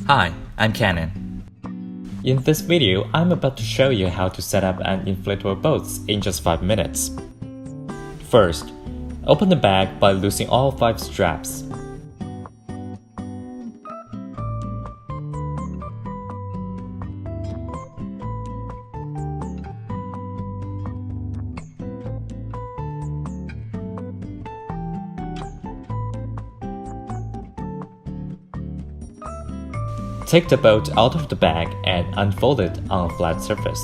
Hi, I'm Cannon. In this video, I'm about to show you how to set up an inflatable boat in just 5 minutes. First, open the bag by loosening all 5 straps. Take the boat out of the bag and unfold it on a flat surface.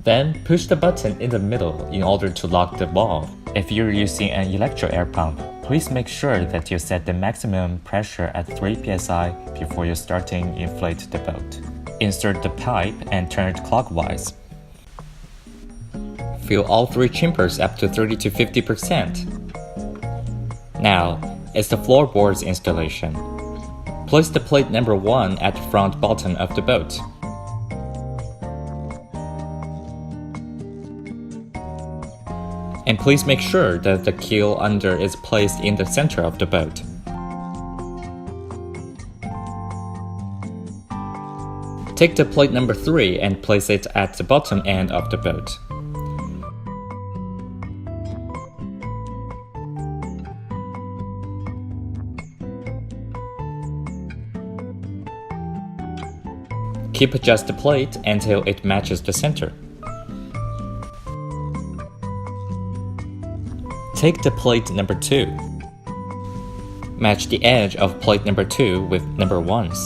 Then push the button in the middle in order to lock the valve. If you're using an electric air pump, please make sure that you set the maximum pressure at 3 psi before you starting to inflate the boat. Insert the pipe and turn it clockwise. Fill all 3 chambers up to 30 to 50%. Now, it's the floorboards installation. Place the plate number 1 at the front bottom of the boat. And please make sure that the keel under is placed in the center of the boat. Take the plate number 3 and place it at the bottom end of the boat. Keep adjust the plate until it matches the center. Take the plate number 2. Match the edge of plate number 2 with number 1's.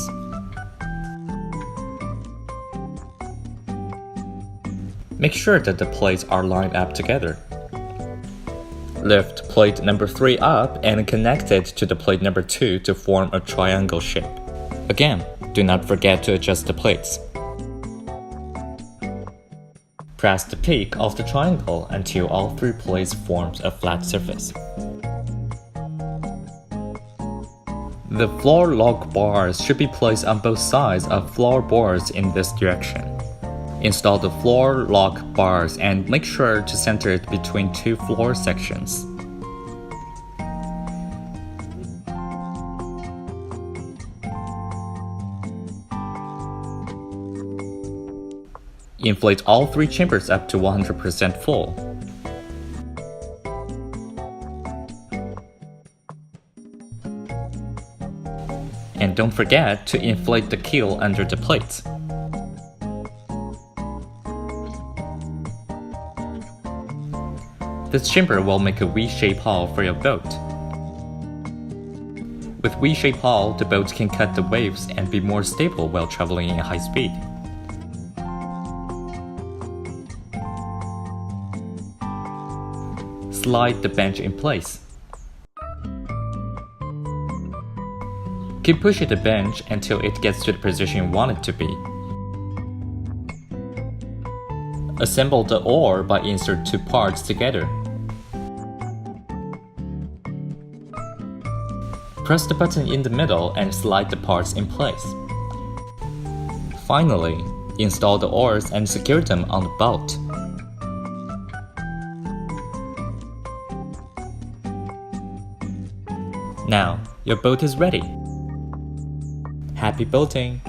Make sure that the plates are lined up together. Lift plate number 3 up and connect it to the plate number 2 to form a triangle shape. Again, do not forget to adjust the plates. Press the peak of the triangle until all 3 plates forms a flat surface. The floor lock bars should be placed on both sides of floorboards in this direction. Install the floor lock bars and make sure to center it between 2 floor sections. Inflate all 3 chambers up to 100% full. And don't forget to inflate the keel under the plate. This chamber will make a V-shaped hull for your boat. With V-shaped hull, the boat can cut the waves and be more stable while traveling in high speed. Slide the bench in place. Keep pushing the bench until it gets to the position you want it to be. Assemble the oar by insert 2 parts together. Press the button in the middle and slide the parts in place. Finally, install the oars and secure them on the boat. Now, your boat is ready. Happy boating!